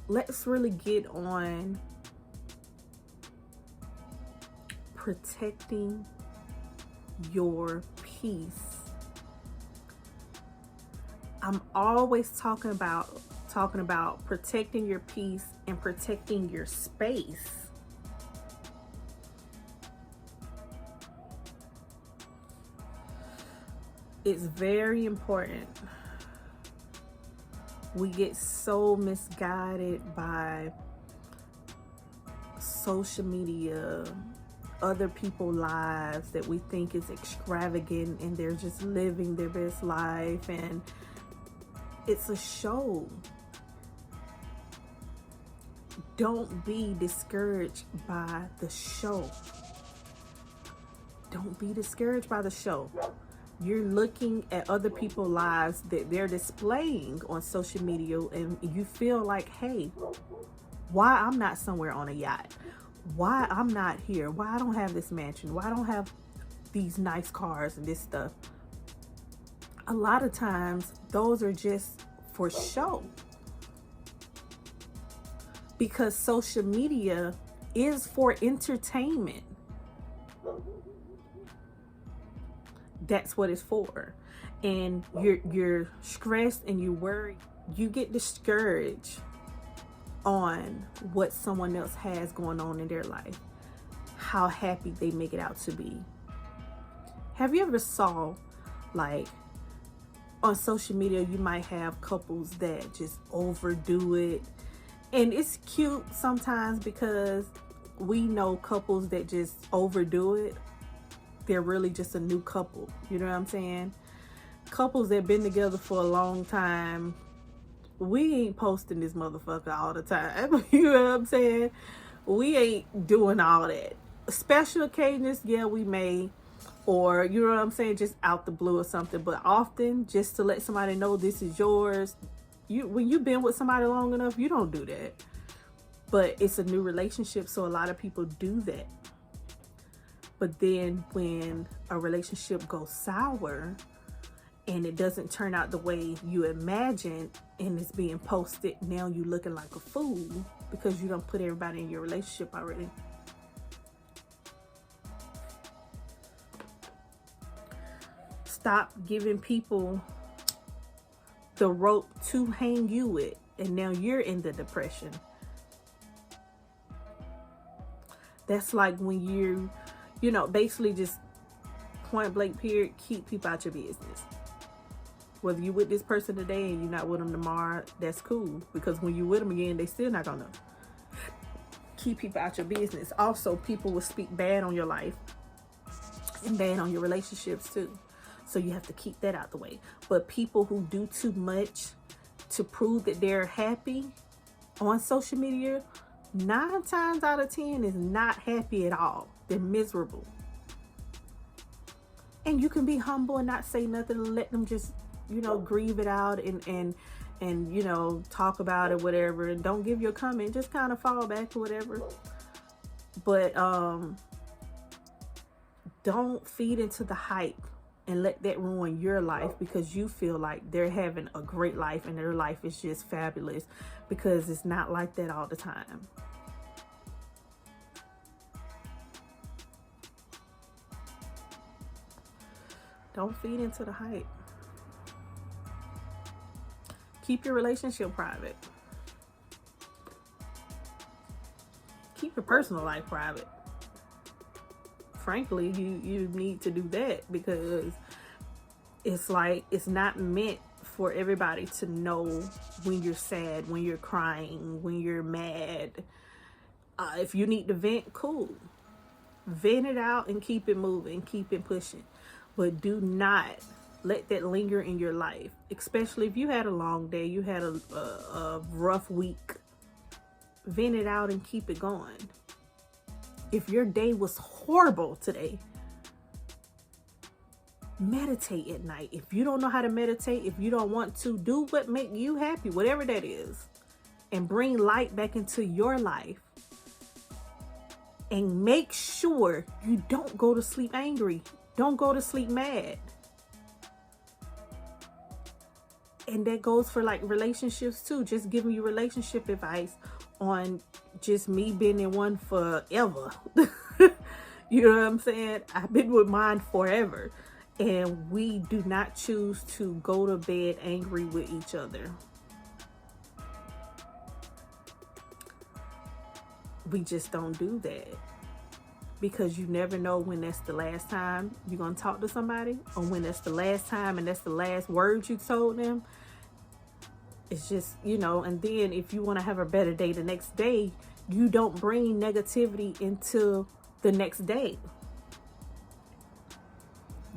let's really get on protecting your peace. I'm always talking about protecting your peace and protecting your space. It's very important. We get so misguided by social media, other people's lives that we think is extravagant, and they're just living their best life, and it's a show. Don't be discouraged by the show. Don't be discouraged by the show. You're looking at other people's lives that they're displaying on social media, and you feel like, hey, why I'm not somewhere on a yacht? Why I'm not here? Why I don't have this mansion? Why I don't have these nice cars and this stuff? A lot of times, those are just for show. Because social media is for entertainment. That's what it's for. And you're stressed and you worry. You get discouraged on what someone else has going on in their life, how happy they make it out to be. Have you ever saw, like, on social media, you might have couples that just overdo it, and it's cute sometimes because we know couples that just overdo it. They're really just a new couple, you know what I'm saying? Couples that been together for a long time, we ain't posting this motherfucker all the time. You know what I'm saying? We ain't doing all that. Special occasions, yeah, we may, or you know what I'm saying, just out the blue or something. But often, just to let somebody know this is yours. When you've been with somebody long enough, you don't do that. But it's a new relationship, so a lot of people do that. But then when a relationship goes sour and it doesn't turn out the way you imagined, and it's being posted, now you looking like a fool because you don't put everybody in your relationship already. Stop giving people the rope to hang you with, and now you're in the depression. That's like when you know, basically just point blank period, keep people out your business. Whether you with this person today and you're not with them tomorrow, that's cool. Because when you with them again, they still not gonna keep people out your business. Also, people will speak bad on your life and bad on your relationships too. So you have to keep that out the way. But people who do too much to prove that they're happy on social media, 9 times out of 10 is not happy at all. They're miserable. And you can be humble and not say nothing and let them just, you know, grieve it out and you know, talk about it, whatever, and don't give your comment, just kind of fall back or whatever. But don't feed into the hype and let that ruin your life because you feel like they're having a great life and their life is just fabulous, because it's not like that all the time. Don't feed into the hype. Keep your relationship private. Keep your personal life private. Frankly, you need to do that because it's like, it's not meant for everybody to know when you're sad, when you're crying, when you're mad. If you need to vent, cool. Vent it out and keep it moving, keep it pushing. But do not let that linger in your life, especially if you had a long day, you had a rough week. Vent it out and keep it going. If your day was horrible today, meditate at night. If you don't know how to meditate, if you don't want to, do what make you happy, whatever that is, and bring light back into your life. And make sure you don't go to sleep angry. Don't go to sleep mad. And that goes for like relationships too. Just giving you relationship advice on just me being in one forever. You know what I'm saying? I've been with mine forever. And we do not choose to go to bed angry with each other. We just don't do that. Because you never know when that's the last time you're going to talk to somebody, or when that's the last time and that's the last words you told them. It's just, you know, and then if you want to have a better day the next day, you don't bring negativity into the next day.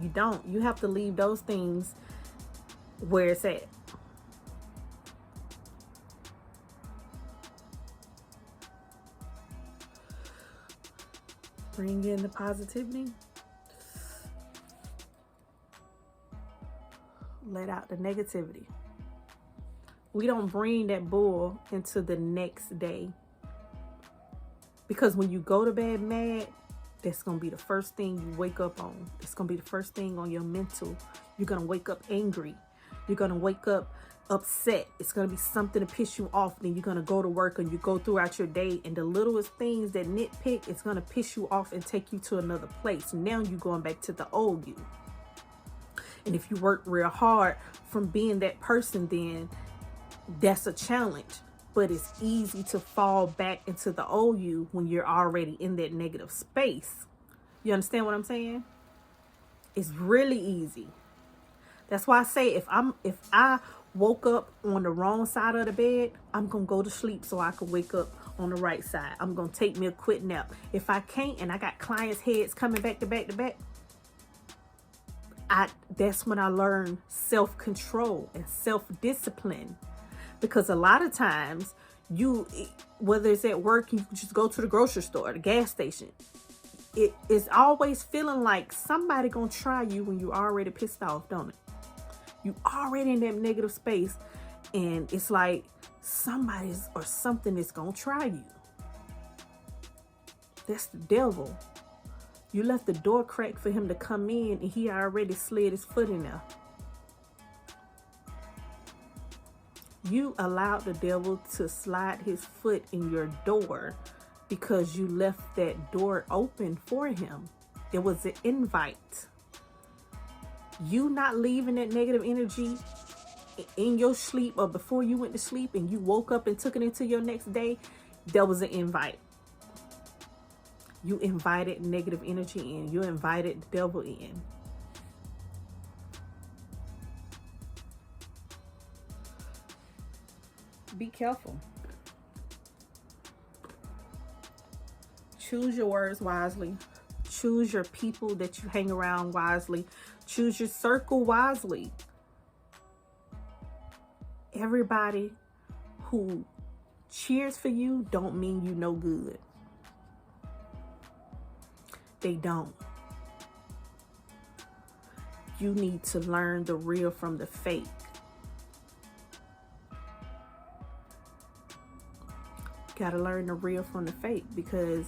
You don't. You have to leave those things where it's at. Bring in the positivity. Let out the negativity. We don't bring that bull into the next day. Because when you go to bed mad, that's going to be the first thing you wake up on. It's going to be the first thing on your mental. You're going to wake up angry. You're going to wake up upset. It's going to be something to piss you off. Then you're going to go to work and you go throughout your day, and the littlest things that nitpick, it's going to piss you off and take you to another place. Now you're going back to the old you. And if you work real hard from being that person, then that's a challenge. But it's easy to fall back into the old you when you're already in that negative space. You understand what I'm saying? It's really easy. That's why I say if I woke up on the wrong side of the bed, I'm going to go to sleep so I can wake up on the right side. I'm going to take me a quick nap. If I can't and I got clients' heads coming back to back to back, that's when I learn self-control and self-discipline. Because a lot of times, whether it's at work, you just go to the grocery store, the gas station. It is always feeling like somebody gonna try you when you already pissed off, don't it? You already in that negative space, and it's like somebody's or something is gonna try you. That's the devil. You left the door crack for him to come in, and he already slid his foot in there. You allowed the devil to slide his foot in your door because you left that door open for him. It was an invite. You not leaving that negative energy in your sleep or before you went to sleep and you woke up and took it into your next day, that was an invite. You invited negative energy in. You invited the devil in. Be careful. Choose your words wisely. Choose your people that you hang around wisely. Choose your circle wisely. Everybody who cheers for you don't mean you no good. They don't. You need to learn the real from the fake. Gotta learn the real from the fake, because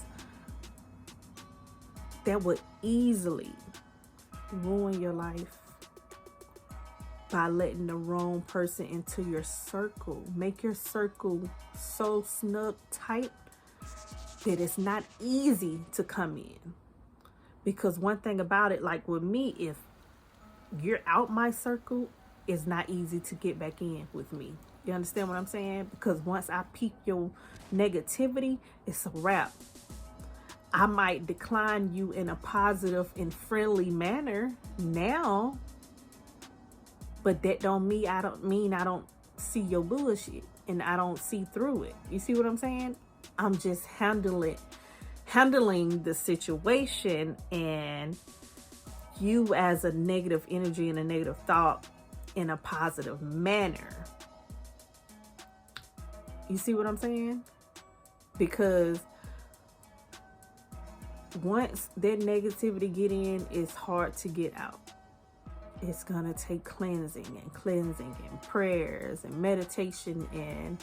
that would easily ruin your life by letting the wrong person into your circle. Make your circle so snug tight that it's not easy to come in. Because one thing about it, like with me, if you're out my circle, it's not easy to get back in with me. You understand what I'm saying? Because once I peak your negativity, it's a wrap. I might decline you in a positive and friendly manner now, but that don't mean I don't see your bullshit and I don't see through it. You see what I'm saying? I'm just handling the situation, and you as a negative energy and a negative thought in a positive manner. You see what I'm saying? Because once that negativity get in, it's hard to get out. It's gonna take cleansing and prayers and meditation and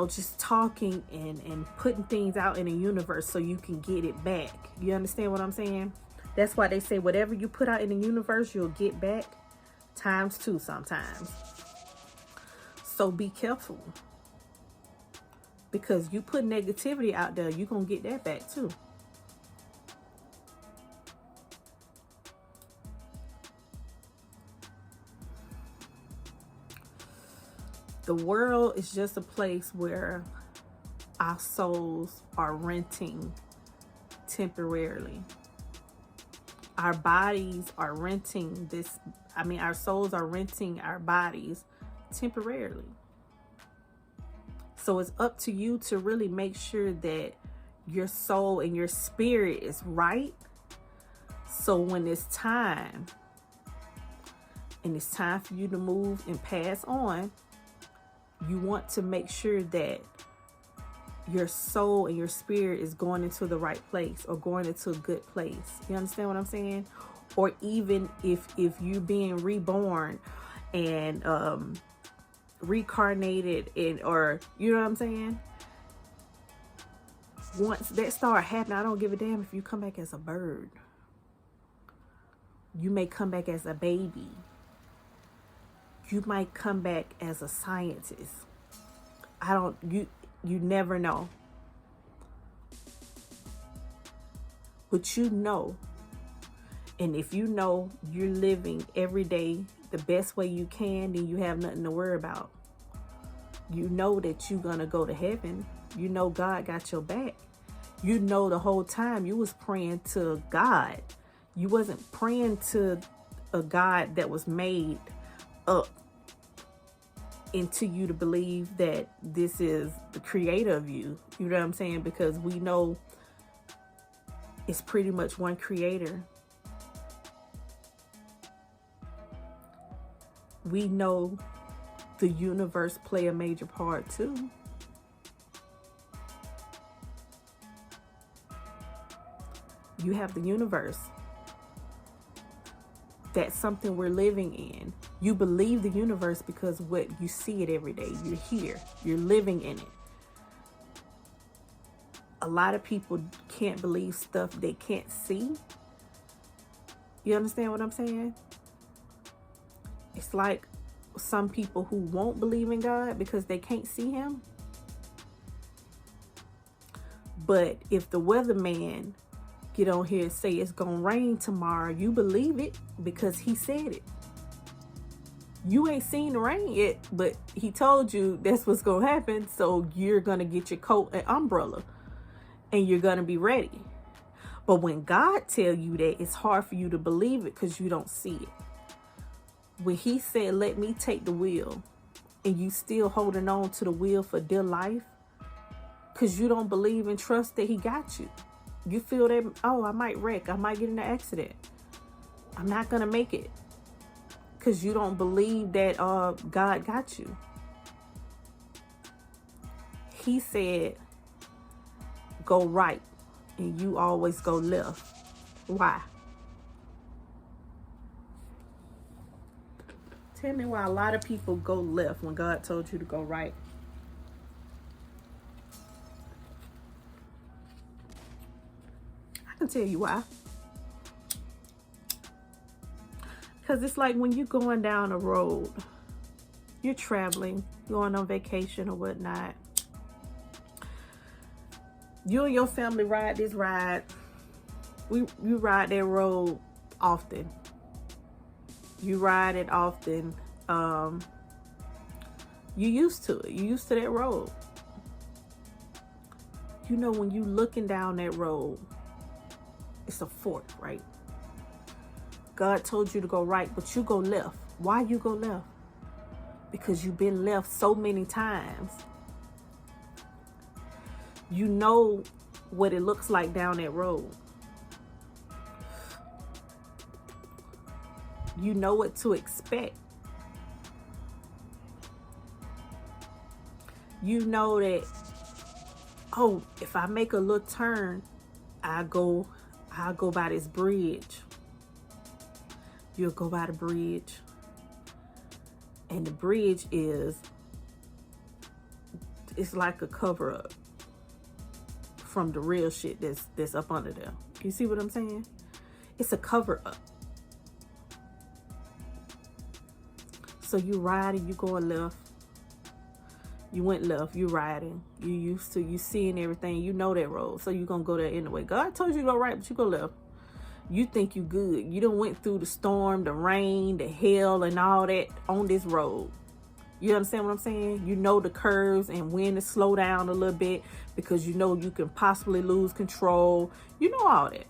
just talking and putting things out in the universe so you can get it back. You understand what I'm saying? That's why they say whatever you put out in the universe, you'll get back times 2 sometimes. So be careful, because you put negativity out there, you're going to get that back too. The world is just a place where our souls are renting temporarily. Our bodies are renting this. Our souls are renting our bodies temporarily. So it's up to you to really make sure that your soul and your spirit is right. So when it's time, and it's time for you to move and pass on, you want to make sure that your soul and your spirit is going into the right place, or going into a good place. You understand what I'm saying? Or even if you're being reborn and reincarnated, or you know what I'm saying? Once that start happening, I don't give a damn if you come back as a bird. You may come back as a baby. You might come back as a scientist. You never know. But you know. And if you know you're living every day the best way you can, then you have nothing to worry about. You know that you're going to go to heaven. You know God got your back. You know the whole time you was praying to God. You wasn't praying to a God that was made up into you to believe that this is the creator of you. You know what I'm saying? Because we know it's pretty much one creator. We know the universe play a major part too. You have the universe. That's something we're living in. You believe the universe because what you see it every day. You're here. You're living in it. A lot of people can't believe stuff they can't see. You understand what I'm saying? It's like some people who won't believe in God because they can't see him. But if the weatherman get on here and say it's gonna rain tomorrow, you believe it because he said it. You ain't seen the rain yet, but he told you that's what's gonna happen. So you're gonna get your coat and umbrella and you're gonna be ready. But when God tell you that, it's hard for you to believe it because you don't see it. When he said, let me take the wheel, and you still holding on to the wheel for dear life because you don't believe and trust that he got you. You feel that, oh, I might wreck. I might get in an accident. I'm not going to make it. Because you don't believe that God got you. He said, go right. And you always go left. Why? Tell me why a lot of people go left when God told you to go right. I can tell you why. Because it's like when you're going down a road, you're traveling, going on vacation or whatnot. You and your family ride this ride. You ride that road often. You ride it often. You used to it. You used to that road. You know, when you looking down that road, it's a fork, right? God told you to go right, but you go left. Why you go left? Because you've been left so many times. You know what it looks like down that road. You know what to expect. You know that, oh, if I make a little turn, I'll go by this bridge. You'll go by the bridge. And the bridge it's like a cover up from the real shit that's up under there. You see what I'm saying? It's a cover up. So you riding, you going left. You went left, you riding. You used to, you seeing everything. You know that road. So you going to go there anyway. God told you to go right, but you go left. You think you good. You done went through the storm, the rain, the hell, and all that on this road. You understand what I'm saying? You know the curves and when to slow down a little bit because you know you can possibly lose control. You know all that.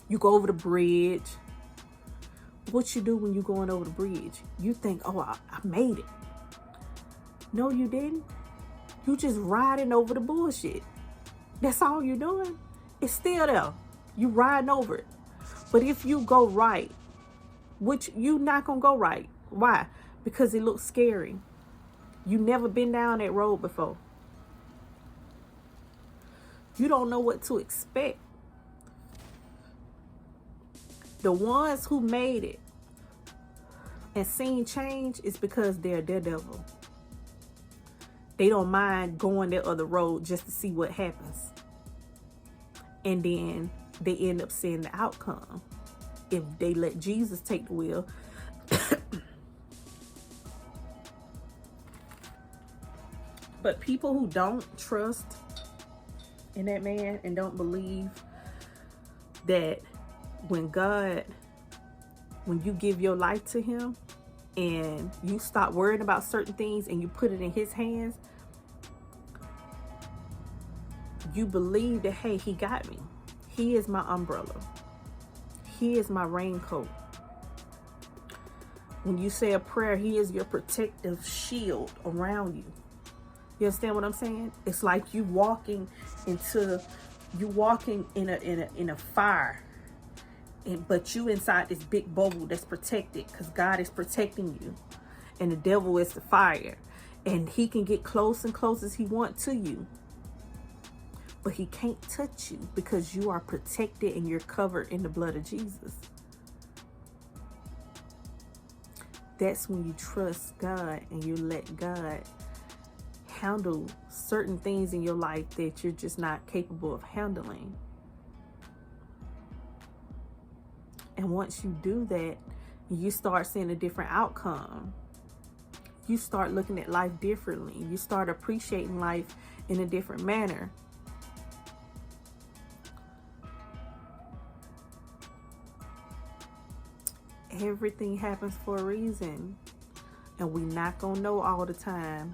You go over the bridge. What you do when you going over the bridge? You think, oh, I made it. No, you didn't. You just riding over the bullshit. That's all you're doing. It's still there. You riding over it. But if you go right, which you not gonna go right. Why? Because it looks scary. You never been down that road before. You don't know what to expect. The ones who made it and seen change is because they're a daredevil. They don't mind going that other road just to see what happens. And then they end up seeing the outcome if they let Jesus take the wheel. But people who don't trust in that man and don't believe that when you give your life to him and you stop worrying about certain things and you put it in his hands, you believe that, hey, he got me. He is my umbrella. He is my raincoat. When you say a prayer, he is your protective shield around you. You understand what I'm saying? It's like you walking in a fire, but you inside this big bubble that's protected because God is protecting you, and the devil is the fire, and he can get close and close as he wants to you, but he can't touch you because you are protected and you're covered in the blood of Jesus. That's when you trust God and you let God handle certain things in your life that you're just not capable of handling. And once you do that, you start seeing a different outcome. You start looking at life differently. You start appreciating life in a different manner. Everything happens for a reason, and we not gonna know all the time.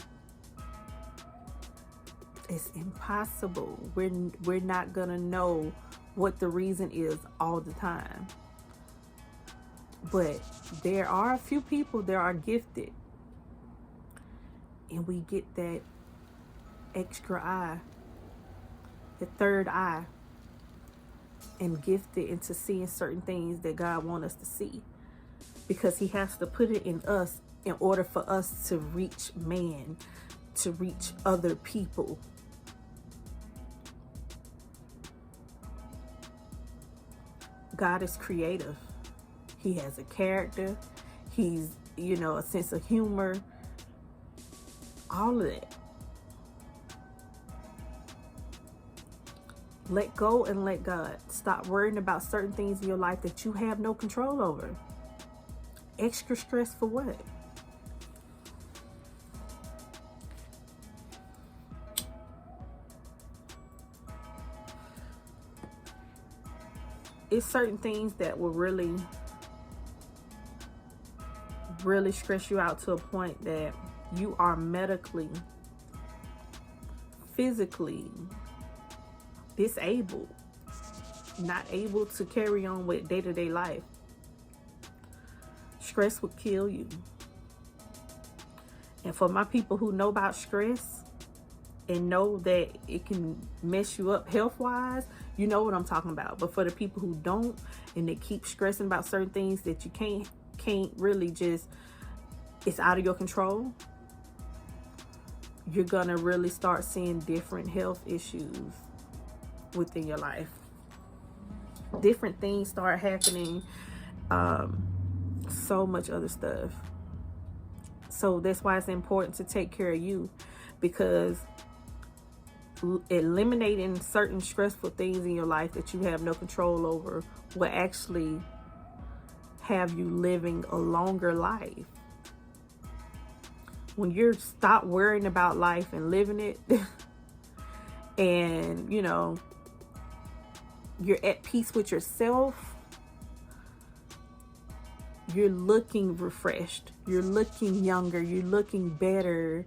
It's impossible. We're not gonna know what the reason is all the time. But there are a few people that are gifted, and we get that extra eye, the third eye, and gifted into seeing certain things that God wants us to see, because he has to put it in us in order for us to reach man, to reach other people. God is creative. He has a character. He's, a sense of humor. All of that. Let go and let God. Stop worrying about certain things in your life that you have no control over. Extra stress for what? It's certain things that will really stress you out to a point that you are medically, physically disabled, not able to carry on with day-to-day life. Stress would kill you. And for my people who know about stress and know that it can mess you up health-wise, you know what I'm talking about. But for the people who don't, and they keep stressing about certain things that you can't really just, it's out of your control, you're gonna really start seeing different health issues within your life. Different things start happening, so much other stuff. So that's why it's important to take care of you, because eliminating certain stressful things in your life that you have no control over will actually have you living a longer life. when you're stop worrying about life and living it, and you know, you're at peace with yourself, you're looking refreshed, you're looking younger, you're looking better,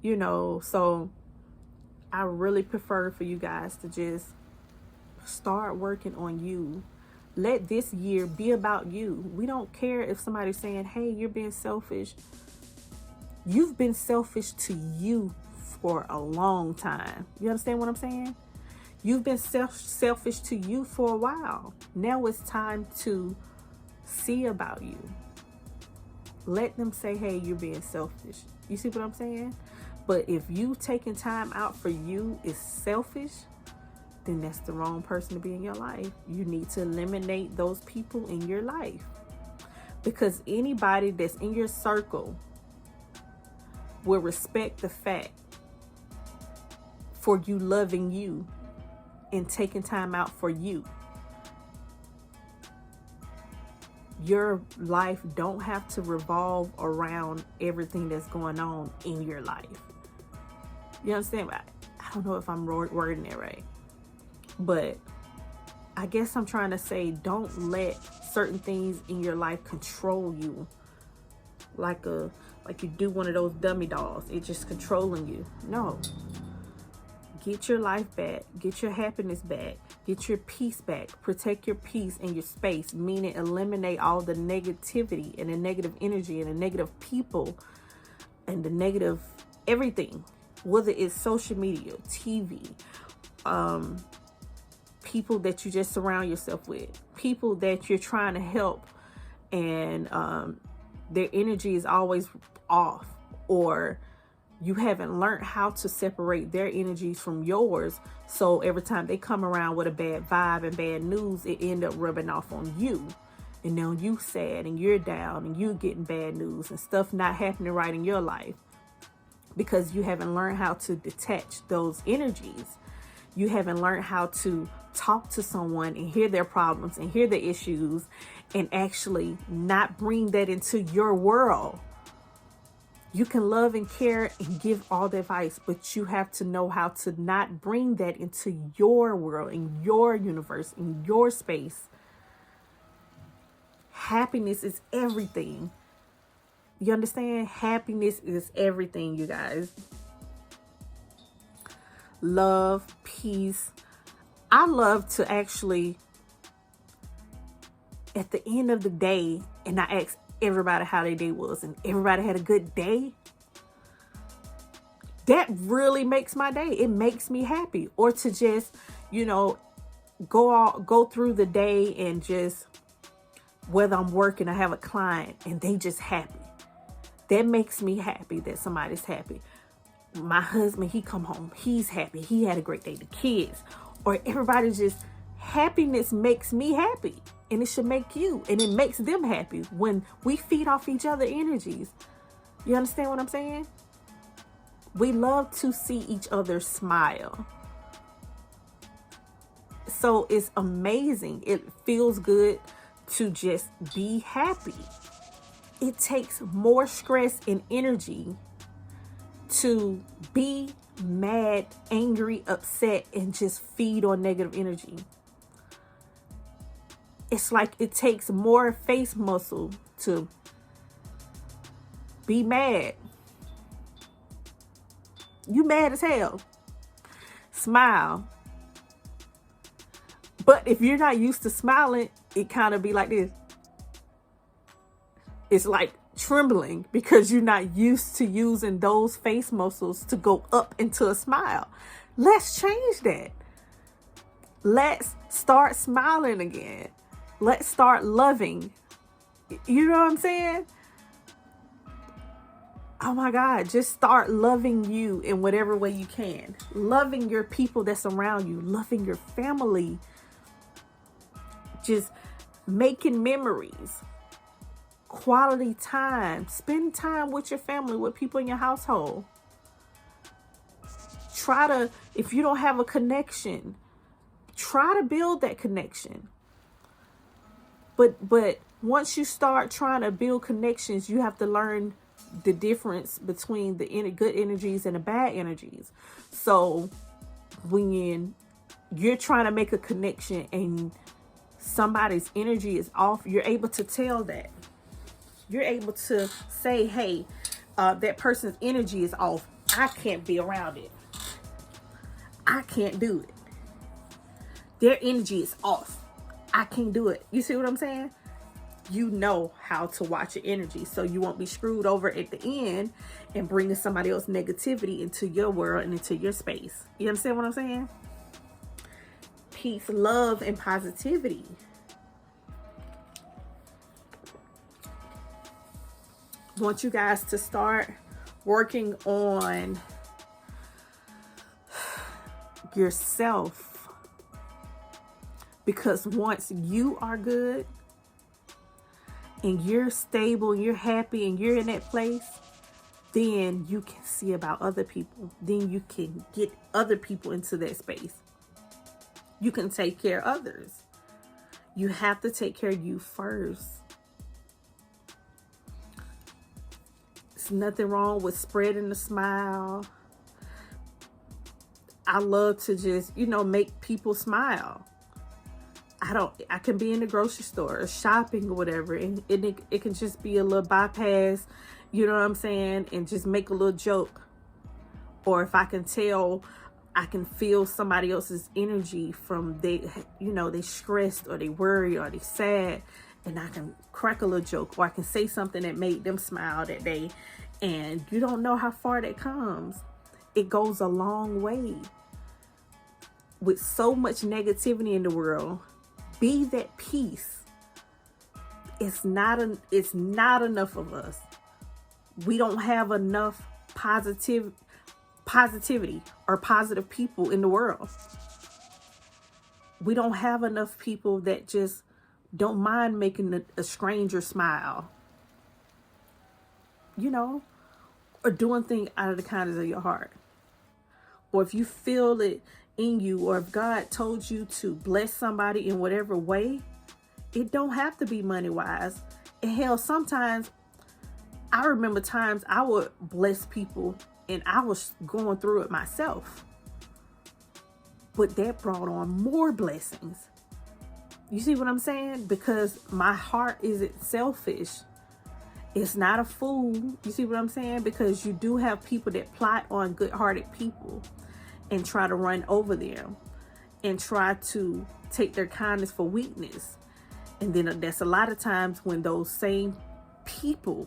you know. So I really prefer for you guys to just start working on you. Let this year be about you. We don't care if somebody's saying, hey, you're being selfish. You've been selfish to you for a long time. You understand what I'm saying? You've been selfish to you for a while. Now it's time to see about you. Let them say, hey, you're being selfish. You see what I'm saying? But if you taking time out for you is selfish, then that's the wrong person to be in your life. You need to eliminate those people in your life. Because anybody that's in your circle will respect the fact for you loving you and taking time out for you. Your life don't have to revolve around everything that's going on in your life. You understand? I don't know if I'm wording it right. But I guess I'm trying to say, don't let certain things in your life control you. Like you do one of those dummy dolls. It's just controlling you. No. Get your life back. Get your happiness back. Get your peace back. Protect your peace and your space. Meaning eliminate all the negativity and the negative energy and the negative people and the negative everything. Whether it's social media, TV, people that you just surround yourself with, people that you're trying to help, and their energy is always off, or you haven't learned how to separate their energies from yours. So every time they come around with a bad vibe and bad news, it end up rubbing off on you. And now you sad and you're down and you're getting bad news and stuff not happening right in your life because you haven't learned how to detach those energies. You haven't learned how to talk to someone and hear their problems and hear the issues and actually not bring that into your world. You can love and care and give all the advice, but you have to know how to not bring that into your world, in your universe, in your space. Happiness is everything. You understand? Happiness is everything, you guys. Love, peace. I love to actually, at the end of the day, and I ask everybody how their day was, and everybody had a good day. That really makes my day. It makes me happy. Or to just, go through the day and just, whether I'm working, I have a client and they just happy. That makes me happy that somebody's happy. My husband, he come home, he's happy. He had a great day. The kids, or everybody's just, happiness makes me happy. And it should make you, and it makes them happy when we feed off each other energies. You understand what I'm saying? We love to see each other smile. So it's amazing. It feels good to just be happy. It takes more stress and energy to be mad, angry, upset, and just feed on negative energy. It's like it takes more face muscle to be mad. You mad as hell. Smile. But if you're not used to smiling, it kind of be like this. It's like trembling because you're not used to using those face muscles to go up into a smile. Let's change that. Let's start smiling again. Let's start loving. You know what I'm saying? Oh my God, just start loving you in whatever way you can. Loving your people that's around you. Loving your family. Just making memories. Quality time. Spend time with your family, with people in your household. Try to, if you don't have a connection, try to build that connection. But once you start trying to build connections, you have to learn the difference between the good energies and the bad energies. So when you're trying to make a connection and somebody's energy is off, you're able to tell that. You're able to say, hey, that person's energy is off. I can't be around it. I can't do it. Their energy is off. I can't do it. You see what I'm saying? You know how to watch your energy, so you won't be screwed over at the end and bringing somebody else's negativity into your world and into your space. You understand what I'm saying? Peace, love, and positivity. I want you guys to start working on yourself, because once you are good and you're stable, you're happy, and you're in that place, then you can see about other people. Then you can get other people into that space. You can take care of others. You have to take care of you first. There's nothing wrong with spreading a smile. I love to just, make people smile. I can be in the grocery store or shopping or whatever, and it can just be a little bypass, you know what I'm saying, and just make a little joke. Or if I can tell, I can feel somebody else's energy from they stressed or they worry or they sad, and I can crack a little joke, or I can say something that made them smile that day, and you don't know how far that comes. It goes a long way. With so much negativity in the world, be that peace. It's not enough of us. We don't have enough positivity or positive people in the world. We don't have enough people that just don't mind making a stranger smile, or doing things out of the kindness of your heart. Or if you feel it in you, or if God told you to bless somebody in whatever way, it don't have to be money wise. And hell, sometimes I remember times I would bless people and I was going through it myself, but that brought on more blessings. You see what I'm saying? Because my heart isn't selfish. It's not a fool. You see what I'm saying? Because you do have people that plot on good-hearted people and try to run over them and try to take their kindness for weakness. And then that's a lot of times when those same people,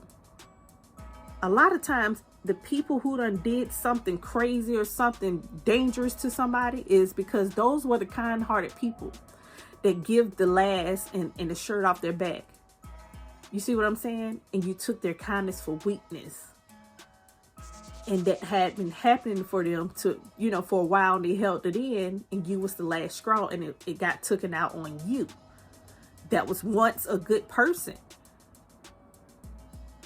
a lot of times the people who done did something crazy or something dangerous to somebody is because those were the kind-hearted people that give the last and the shirt off their back. You see what I'm saying? And you took their kindness for weakness. And that had been happening for them to, for a while, and they held it in, and you was the last straw, and it got taken out on you. That was once a good person.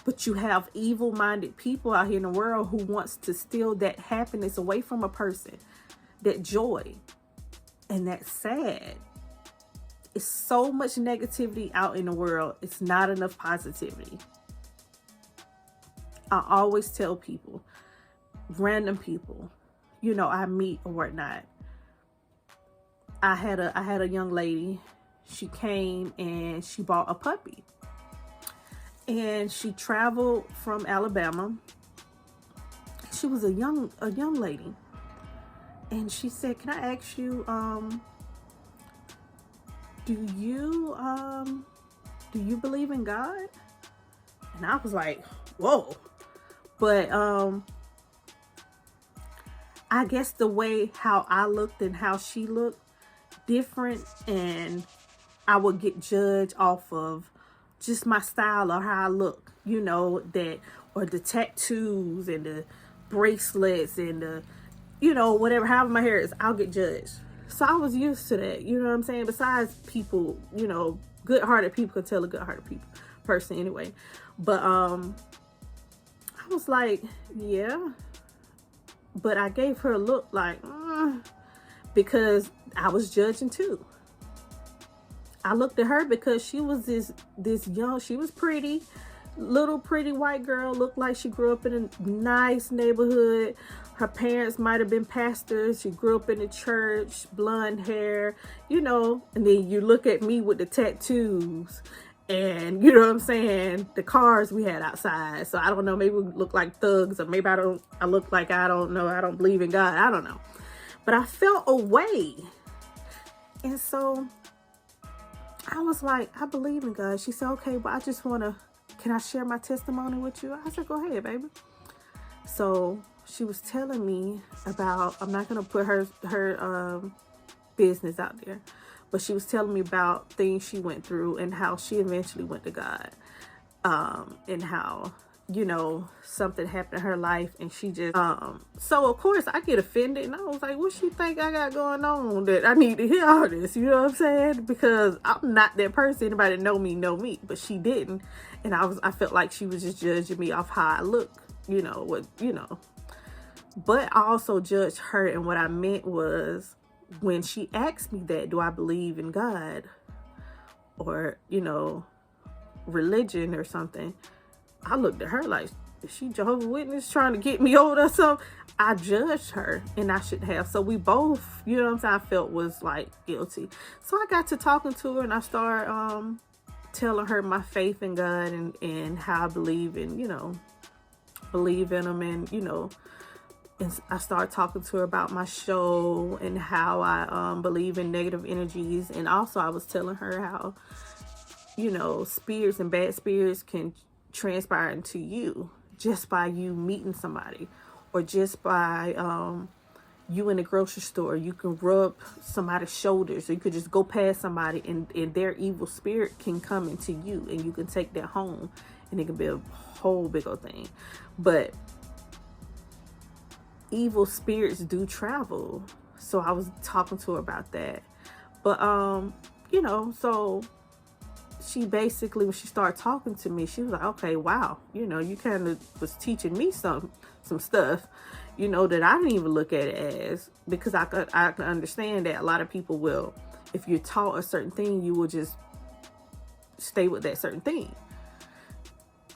But you have evil-minded people out here in the world who wants to steal that happiness away from a person, that joy. And that's sad. It's so much negativity out in the world. It's not enough positivity. I always tell people, random people, I meet or whatnot. I had a young lady. She came and she bought a puppy. And she traveled from Alabama. She was a young lady. And she said, "Can I ask you, do you believe in God?" And I was like, whoa. But I guess the way how I looked and how she looked different, and I would get judged off of just my style or how I look, that, or the tattoos and the bracelets and the, whatever, however my hair is, I'll get judged. So I was used to that, you know what I'm saying? Besides people, good-hearted people could tell a good-hearted person anyway. But I was like, yeah. But I gave her a look like, because I was judging too. I looked at her because she was this young, she was pretty, little pretty white girl, looked like she grew up in a nice neighborhood. Her parents might have been pastors. She grew up in the church, blonde hair, you know. And then you look at me with the tattoos, and you know what I'm saying, the cars we had outside. So I don't know, maybe we look like thugs, or maybe I look like, I don't know, I don't believe in God, I don't know. But I felt a way. And so I was like, I believe in God. She said, okay, but I just want to, can I share my testimony with you? I said, go ahead, baby. So she was telling me about, I'm not going to put her business out there, but she was telling me about things she went through and how she eventually went to God. And how, you know, something happened in her life, and she just, so of course I get offended, and I was like, what she think I got going on that I need to hear all this, you know what I'm saying? Because I'm not that person. Anybody that know me, but she didn't. And I felt like she was just judging me off how I look, you know, what, you know. But I also judged her, and what I meant was, when she asked me that, do I believe in God or, you know, religion or something, I looked at her like, is she Jehovah's Witness trying to get me over or something? I judged her, and I shouldn't have. So we both, you know what I'm saying, I felt was like guilty. So I got to talking to her, and I started telling her my faith in God, and how I believe in, you know, believe in him, and, you know, and I started talking to her about my show and how I believe in negative energies. And also I was telling her how, you know, spirits and bad spirits can transpire into you just by you meeting somebody, or just by you in the grocery store. You can rub somebody's shoulders, or you could just go past somebody, and their evil spirit can come into you, and you can take that home, and it can be a whole big old thing. But evil spirits do travel. So I was talking to her about that. But you know, so she basically, when she started talking to me, she was like, okay, wow, you know, you kind of was teaching me some stuff, you know, that I didn't even look at it as, because I can understand that a lot of people will, if you're taught a certain thing, you will just stay with that certain thing.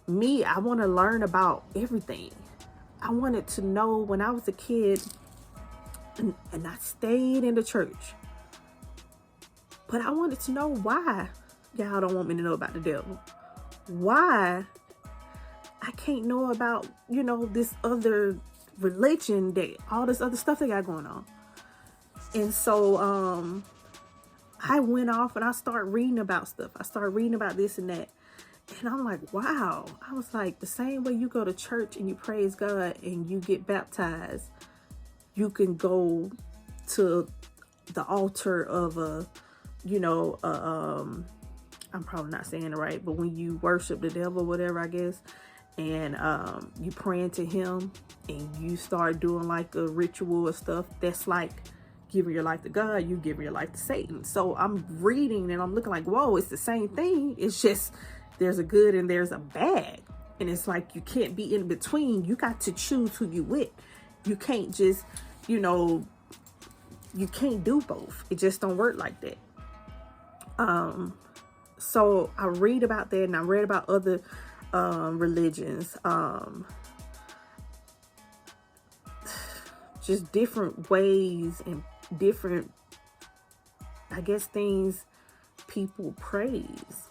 Me, I want to learn about everything. I wanted to know when I was a kid, and I stayed in the church, but I wanted to know why y'all don't want me to know about the devil. Why I can't know about, you know, this other religion, that all this other stuff they got going on. And so I went off and I started reading about stuff. I started reading about this and that. And I'm like, wow. I was like, the same way you go to church and you praise God and you get baptized, you can go to the altar of a, you know, I'm probably not saying it right, but when you worship the devil, whatever, I guess, and you praying to him, and you start doing like a ritual or stuff, that's like giving your life to God, you giving your life to Satan. So I'm reading and I'm looking like, whoa, it's the same thing. It's just there's a good and there's a bad. And it's like you can't be in between. You got to choose who you with. You can't just, you know, you can't do both. It just don't work like that. So I read about that, and I read about other religions, just different ways and different, I guess, things people praise.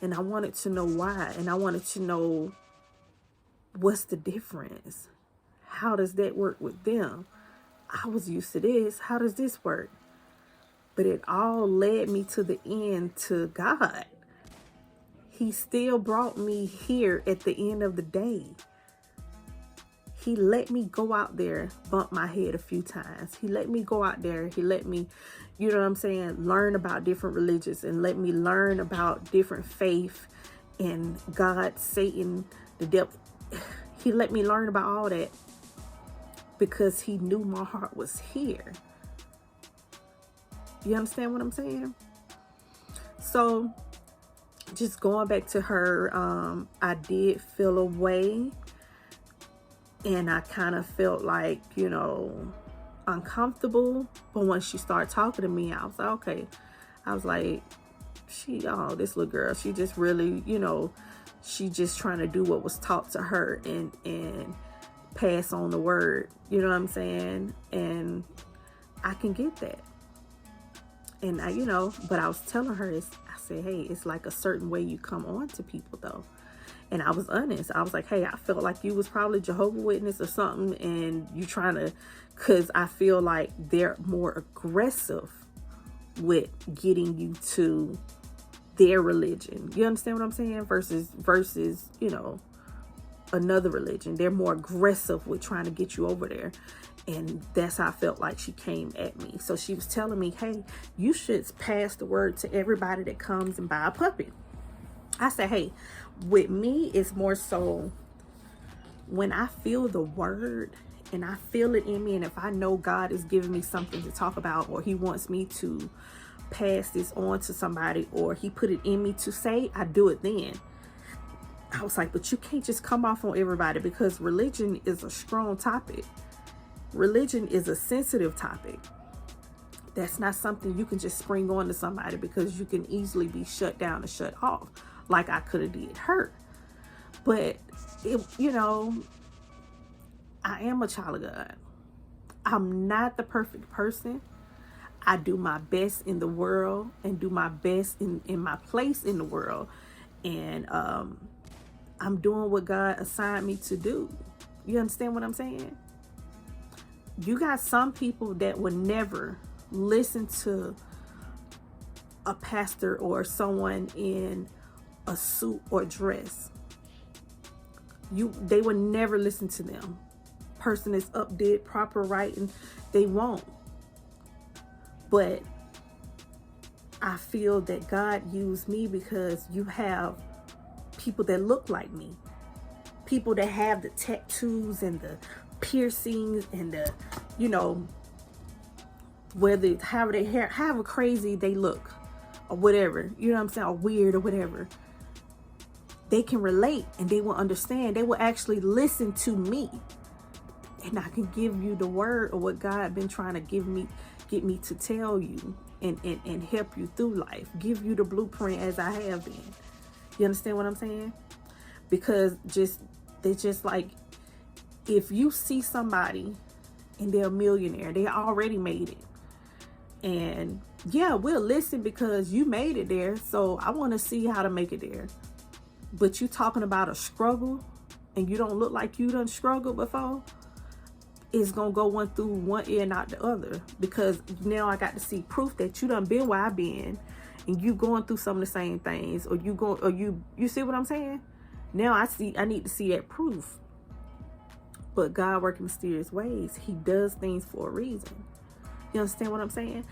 And I wanted to know why, and I wanted to know what's the difference. How does that work with them? I was used to this. How does this work? But it all led me to the end, to God. He still brought me here at the end of the day. He let me go out there, bump my head a few times. He let me go out there. He let me, you know what I'm saying, learn about different religions, and let me learn about different faith and God, Satan, the devil. He let me learn about all that because he knew my heart was here. You understand what I'm saying? So just going back to her, I did feel a way, and I kind of felt like, you know, uncomfortable. But when she started talking to me, I was like, okay. I was like, this little girl, she just really, you know, she just trying to do what was taught to her and pass on the word. You know what I'm saying? And I can get that. And I, you know, but I was telling her, I said, hey, it's like a certain way you come on to people though. And I was honest. I was like, hey, I felt like you was probably Jehovah's Witness or something, and you trying to, because I feel like they're more aggressive with getting you to their religion. You understand what I'm saying? Versus, you know, another religion. They're more aggressive with trying to get you over there. And that's how I felt like she came at me. So she was telling me, hey, you should pass the word to everybody that comes and buy a puppy. I said, hey, with me, it's more so when I feel the word and I feel it in me, and if I know God is giving me something to talk about, or he wants me to pass this on to somebody, or he put it in me to say, I do it then. I was like, but you can't just come off on everybody, because religion is a strong topic. Religion is a sensitive topic. That's not something you can just spring on to somebody, because you can easily be shut down and shut off, like I could have did her. But it, you know, I am a child of God. I'm not the perfect person. I do my best in the world and do my best in my place in the world. And I'm doing what God assigned me to do. You understand what I'm saying? You got some people that would never listen to a pastor or someone in a suit or dress. They would never listen to them. Person is up, did proper, right, and they won't. But I feel that God used me because you have people that look like me. People that have the tattoos and the piercings and the, you know, whether however crazy they look or whatever, you know what I'm saying, or weird or whatever. They can relate and they will understand. They will actually listen to me. And I can give you the word or what God been trying to get me to tell you and help you through life. Give you the blueprint as I have been. You understand what I'm saying? Because they're just like, if you see somebody and they're a millionaire, they already made it. And yeah, we'll listen because you made it there. So I want to see how to make it there. But you talking about a struggle and you don't look like you done struggled before, it's going to go one through one ear, not the other. Because now I got to see proof that you done been where I been and you going through some of the same things, or you see what I'm saying? Now I need to see that proof. But God works in mysterious ways. He does things for a reason. You understand what I'm saying?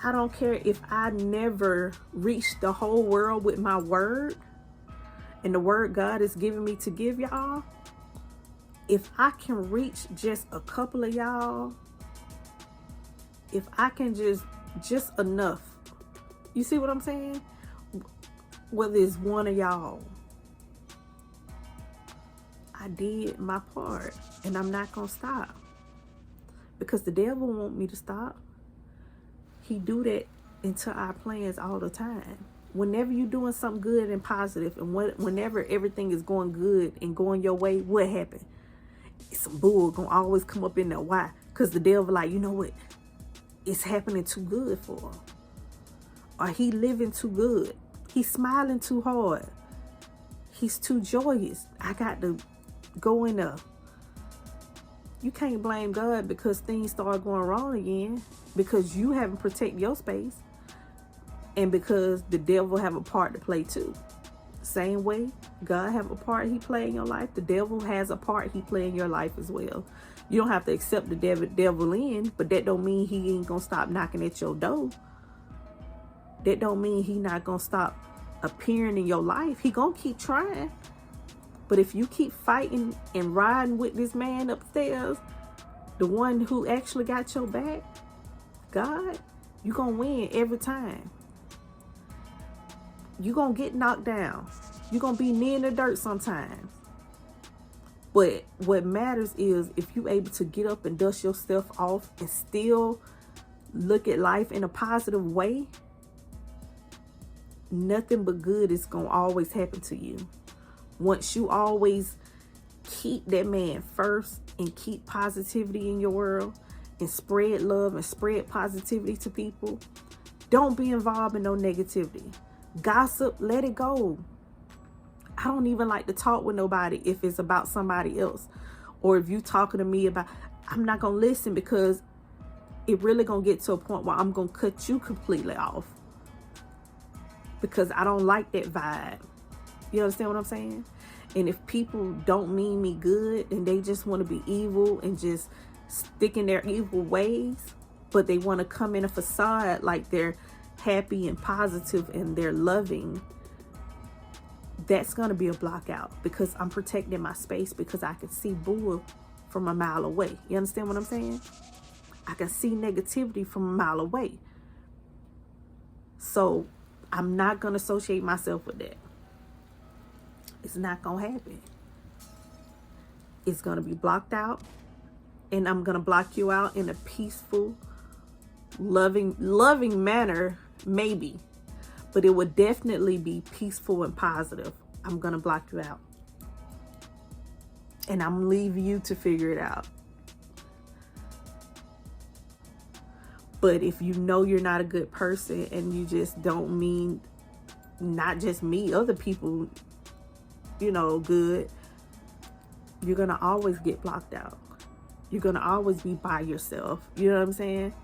I don't care if I never reach the whole world with my word and the word God is giving me to give y'all. If I can reach just a couple of y'all, if I can just enough, you see what I'm saying? Whether it's one of y'all, I did my part, and I'm not gonna stop, because the devil want me to stop. He do that into our plans all the time. Whenever you're doing something good and positive, and whenever everything is going good and going your way, what happened? Some bull gonna always come up in there. Why? Because the devil like, you know what? It's happening too good for him. Or he living too good. He's smiling too hard. He's too joyous. I got to go in there. You can't blame God because things start going wrong again, because you haven't protected your space, and because the devil have a part to play too. Same way God have a part he play in your life, the devil has a part he play in your life as well. You don't have to accept the devil in, but that don't mean he ain't gonna stop knocking at your door. That don't mean he not gonna stop appearing in your life. He gonna keep trying. But if you keep fighting and riding with this man upstairs, the one who actually got your back, God, you gonna win every time. You gonna get knocked down. You gonna be near the dirt sometimes. But what matters is if you able to get up and dust yourself off and still look at life in a positive way, nothing but good is gonna always happen to you. Once you always keep that man first and keep positivity in your world and spread love and spread positivity to people, don't be involved in no negativity. Gossip, let it go. I don't even like to talk with nobody if it's about somebody else, or if you talking to me about, I'm not going to listen, because it really going to get to a point where I'm going to cut you completely off, because I don't like that vibe. You understand what I'm saying? And if people don't mean me good and they just want to be evil and just stick in their evil ways, but they want to come in a facade like they're happy and positive and they're loving, that's going to be a block out, because I'm protecting my space, because I can see bull from a mile away. You understand what I'm saying? I can see negativity from a mile away. So I'm not going to associate myself with that. It's not going to happen. It's going to be blocked out, and I'm going to block you out in a peaceful, loving manner, maybe, but it would definitely be peaceful and positive. I'm going to block you out, and I'm leaving you to figure it out. But if you know you're not a good person and you just don't mean not just me, other people, good, you're going to always get blocked out. You're going to always be by yourself. You know what I'm saying?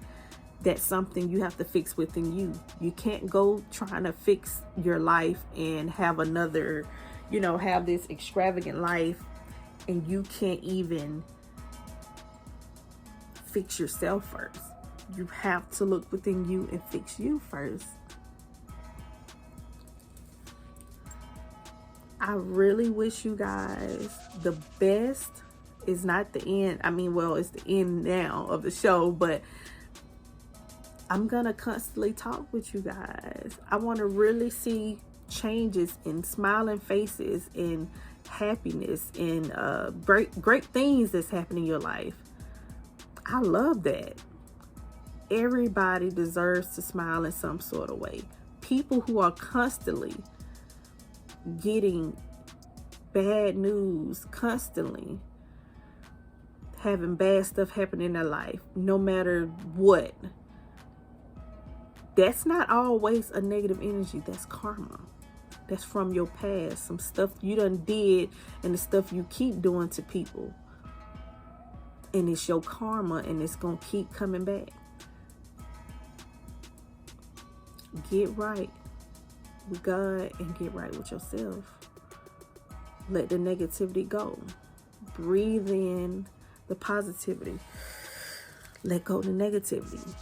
That's something you have to fix within you. You can't go trying to fix your life and have another, have this extravagant life, and you can't even fix yourself first. You have to look within you and fix you first. I really wish you guys the best. It's not the end. It's the end now of the show, but I'm going to constantly talk with you guys. I want to really see changes in smiling faces and happiness and great things that's happening in your life. I love that. Everybody deserves to smile in some sort of way. People who are constantly getting bad news, constantly having bad stuff happen in their life, no matter what, that's not always a negative energy. That's karma. That's from your past, some stuff you done did and the stuff you keep doing to people, and it's your karma, and it's gonna keep coming back. Get right with God and get right with yourself. Let the negativity go. Breathe in the positivity. Let go of the negativity.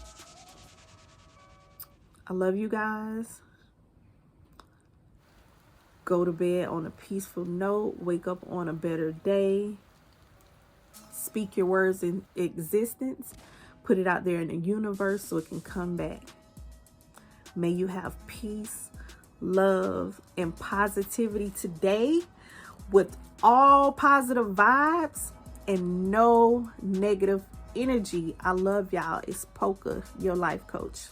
I love you guys. Go to bed on a peaceful note. Wake up on a better day. Speak your words in existence. Put it out there in the universe so it can come back. May you have peace, love, and positivity today, with all positive vibes and no negative energy. I love y'all. It's Polka, your life coach.